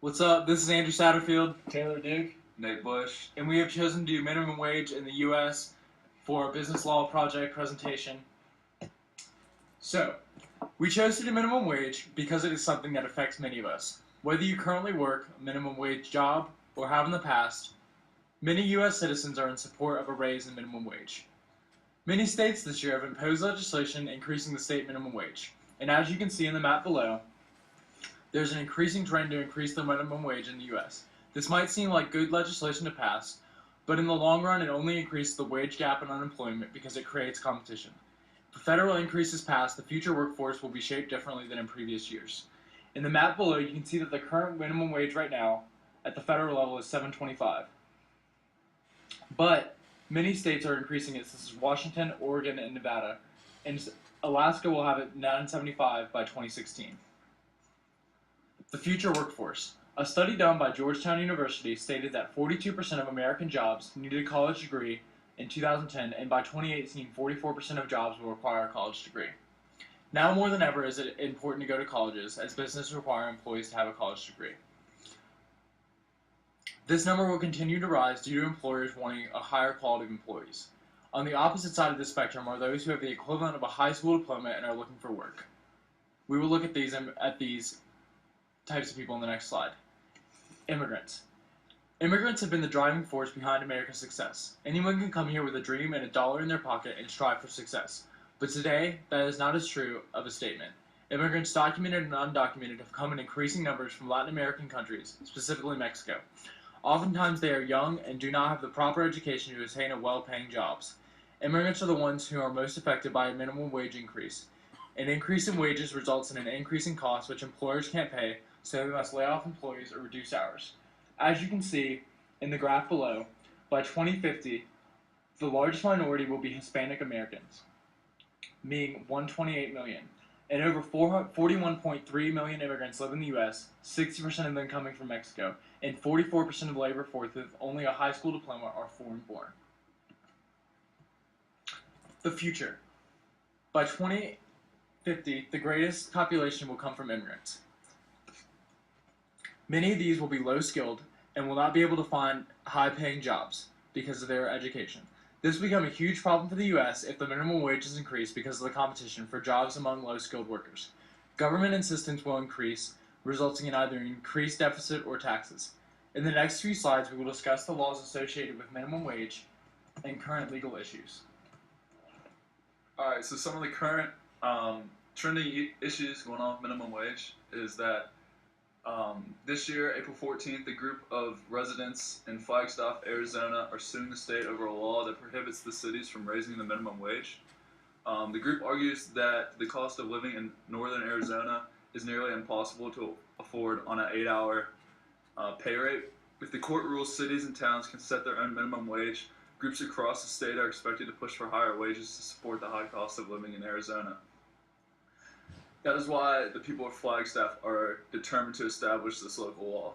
What's up? This is Andrew Satterfield, Taylor Duke. Nate Bush. and we have chosen to do minimum wage in the U.S. for our business law project presentation. So, we chose to do minimum wage because it is something that affects many of us. Whether you currently work a minimum wage job or have in the past, many U.S. citizens are in support of a raise in minimum wage. Many states this year have imposed legislation increasing the state minimum wage, and as you can see in the map below, there's an increasing trend to increase the minimum wage in the U.S. This might seem like good legislation to pass, but in the long run it only increases the wage gap and unemployment because it creates competition. If a federal increase is passed, the future workforce will be shaped differently than in previous years. In the map below, you can see that the current minimum wage right now at the federal level is $7.25. But many states are increasing it, such as Washington, Oregon, and Nevada, and Alaska will have it $9.75 by 2016. The future workforce. A study done by Georgetown University stated that 42% of American jobs needed a college degree in 2010, and by 2018, 44% of jobs will require a college degree. Now more than ever is it important to go to colleges, as businesses require employees to have a college degree. This number will continue to rise due to employers wanting a higher quality of employees. On the opposite side of the spectrum are those who have the equivalent of a high school diploma and are looking for work. We will look at these types of people in the next slide. Immigrants. Immigrants have been the driving force behind America's success. Anyone can come here with a dream and a dollar in their pocket and strive for success. But today, that is not as true of a statement. Immigrants, documented and undocumented, have come in increasing numbers from Latin American countries, specifically Mexico. Oftentimes they are young and do not have the proper education to attain a well-paying jobs. Immigrants are the ones who are most affected by a minimum wage increase. An increase in wages results in an increase in costs which employers can't pay, so they must lay off employees or reduce hours. As you can see in the graph below, by 2050, the largest minority will be Hispanic Americans, being 128 million. And over 41.3 million immigrants live in the U.S., 60% of them coming from Mexico, and 44% of the labor force with only a high school diploma are foreign-born. The future. By 2050, the greatest population will come from immigrants. Many of these will be low-skilled and will not be able to find high-paying jobs because of their education. This will become a huge problem for the U.S. if the minimum wage is increased because of the competition for jobs among low-skilled workers. Government assistance will increase, resulting in either an increased deficit or taxes. In the next few slides, we will discuss the laws associated with minimum wage and current legal issues. Alright, so some of the current trending issues going on with minimum wage is that this year, April 14th, a group of residents in Flagstaff, Arizona are suing the state over a law that prohibits the cities from raising the minimum wage. The group argues that the cost of living in northern Arizona is nearly impossible to afford on an 8-hour pay rate. If the court rules cities and towns can set their own minimum wage, groups across the state are expected to push for higher wages to support the high cost of living in Arizona. That is why the people of Flagstaff are determined to establish this local law.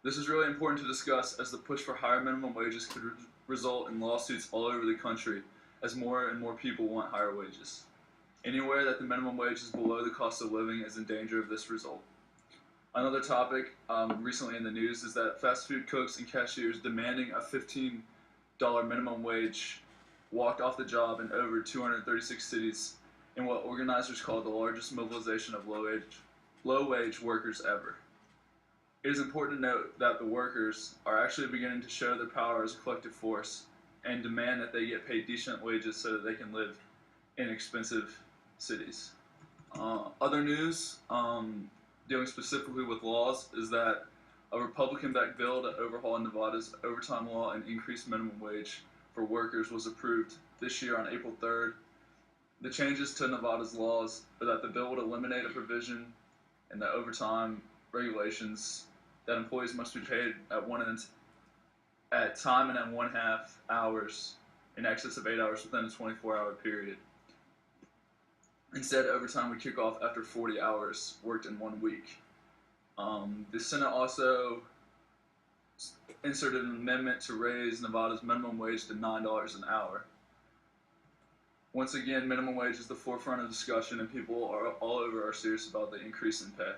This is really important to discuss as the push for higher minimum wages could result in lawsuits all over the country as more and more people want higher wages. Anywhere that the minimum wage is below the cost of living is in danger of this result. Another topic recently in the news is that fast food cooks and cashiers demanding a $15 minimum wage walked off the job in over 236 cities in what organizers call the largest mobilization of low-wage workers ever. It is important to note that the workers are actually beginning to show their power as a collective force and demand that they get paid decent wages so that they can live in expensive cities. Other news dealing specifically with laws is that a Republican-backed bill to overhaul Nevada's overtime law and increase minimum wage for workers was approved this year on April 3rd. The changes to Nevada's laws are that the bill would eliminate a provision in the overtime regulations that employees must be paid at time and at 1/2 hours in excess of 8 hours within a 24-hour period. Instead, overtime would kick off after 40 hours worked in 1 week. The Senate also inserted an amendment to raise Nevada's minimum wage to $9 an hour. Once again, minimum wage is the forefront of discussion, and people all over are serious about the increase in pay.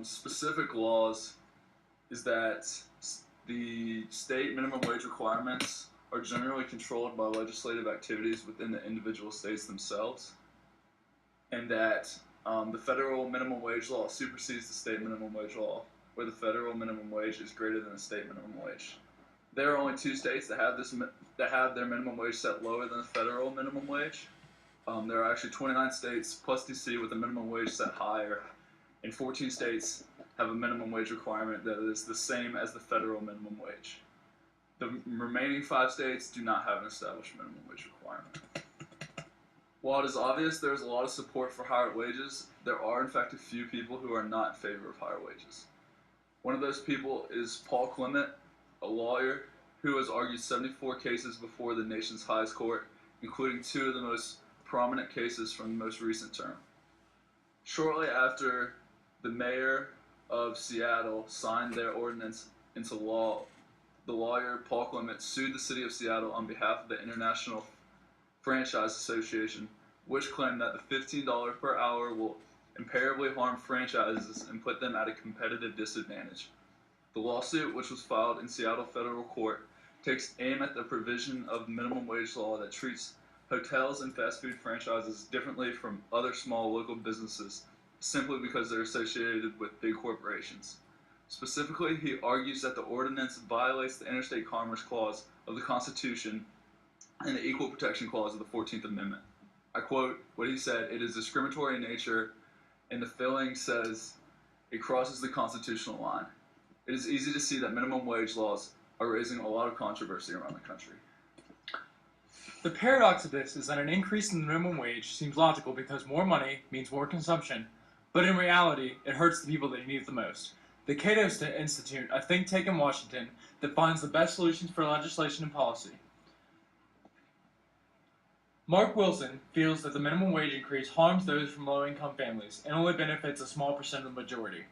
specific laws is that the state minimum wage requirements are generally controlled by legislative activities within the individual states themselves, and that the federal minimum wage law supersedes the state minimum wage law, where the federal minimum wage is greater than the state minimum wage. There are only 2 states that have their minimum wage set lower than the federal minimum wage. There are actually 29 states plus DC with a minimum wage set higher, and 14 states have a minimum wage requirement that is the same as the federal minimum wage. The remaining 5 states do not have an established minimum wage requirement. While it is obvious there is a lot of support for higher wages, there are in fact a few people who are not in favor of higher wages. One of those people is Paul Clement, a lawyer who has argued 74 cases before the nation's highest court, including 2 of the most prominent cases from the most recent term. Shortly after the mayor of Seattle signed their ordinance into law, the lawyer Paul Clement sued the city of Seattle on behalf of the International Franchise Association, which claimed that the $15 per hour will imperably harm franchises and put them at a competitive disadvantage. The lawsuit, which was filed in Seattle federal court, takes aim at the provision of minimum wage law that treats hotels and fast food franchises differently from other small local businesses simply because they're associated with big corporations. Specifically, he argues that the ordinance violates the Interstate Commerce Clause of the Constitution and the Equal Protection Clause of the 14th Amendment. I quote what he said: "It is discriminatory in nature, and the filing says it crosses the constitutional line. It is easy to see that minimum wage laws are raising a lot of controversy around the country." The paradox of this is that an increase in the minimum wage seems logical because more money means more consumption, but in reality, it hurts the people that need it the most. The Cato Institute, a think tank in Washington that finds the best solutions for legislation and policy. Mark Wilson feels that the minimum wage increase harms those from low-income families and only benefits a small percent of the majority.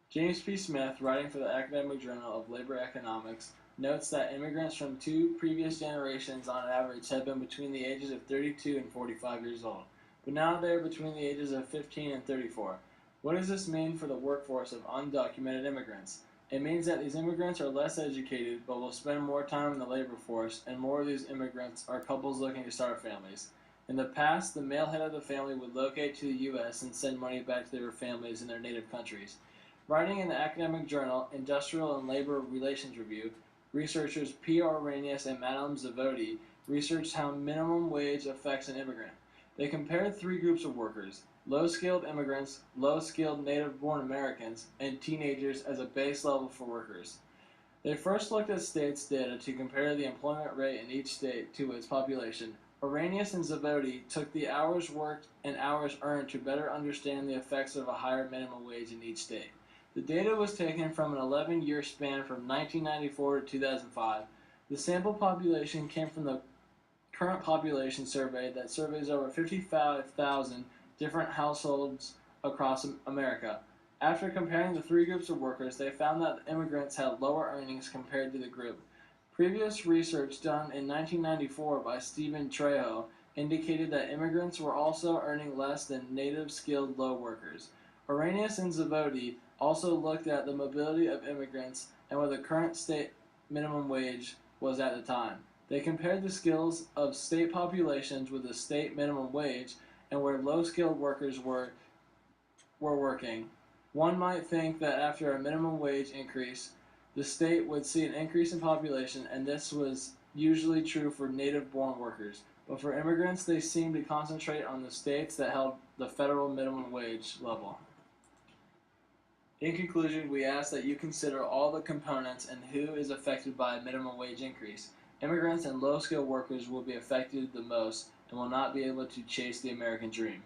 James P. Smith, writing for the Academic Journal of Labor Economics, notes that immigrants from 2 previous generations on average have been between the ages of 32 and 45 years old, but now they are between the ages of 15 and 34. What does this mean for the workforce of undocumented immigrants? It means that these immigrants are less educated but will spend more time in the labor force, and more of these immigrants are couples looking to start families. In the past, the male head of the family would locate to the U.S. and send money back to their families in their native countries. Writing in the academic journal Industrial and Labor Relations Review, researchers P.R. Ranius and Madame Zavodi researched how minimum wage affects an immigrant. They compared 3 groups of workers: low-skilled immigrants, low-skilled native-born Americans, and teenagers as a base level for workers. They first looked at states' data to compare the employment rate in each state to its population. Arrhenius and Zavodi took the hours worked and hours earned to better understand the effects of a higher minimum wage in each state. The data was taken from an 11-year span from 1994 to 2005. The sample population came from the Current Population Survey that surveys over 55,000 different households across America. After comparing the 3 groups of workers, they found that immigrants had lower earnings compared to the group. Previous research done in 1994 by Stephen Trejo indicated that immigrants were also earning less than native skilled low workers. Arrhenius and Zavodi also looked at the mobility of immigrants and what the current state minimum wage was at the time. They compared the skills of state populations with the state minimum wage and where low-skilled workers were working. One might think that after a minimum wage increase, the state would see an increase in population, and this was usually true for native-born workers. But for immigrants, they seem to concentrate on the states that held the federal minimum wage level. In conclusion, we ask that you consider all the components and who is affected by a minimum wage increase. Immigrants and low-skilled workers will be affected the most and will not be able to chase the American dream.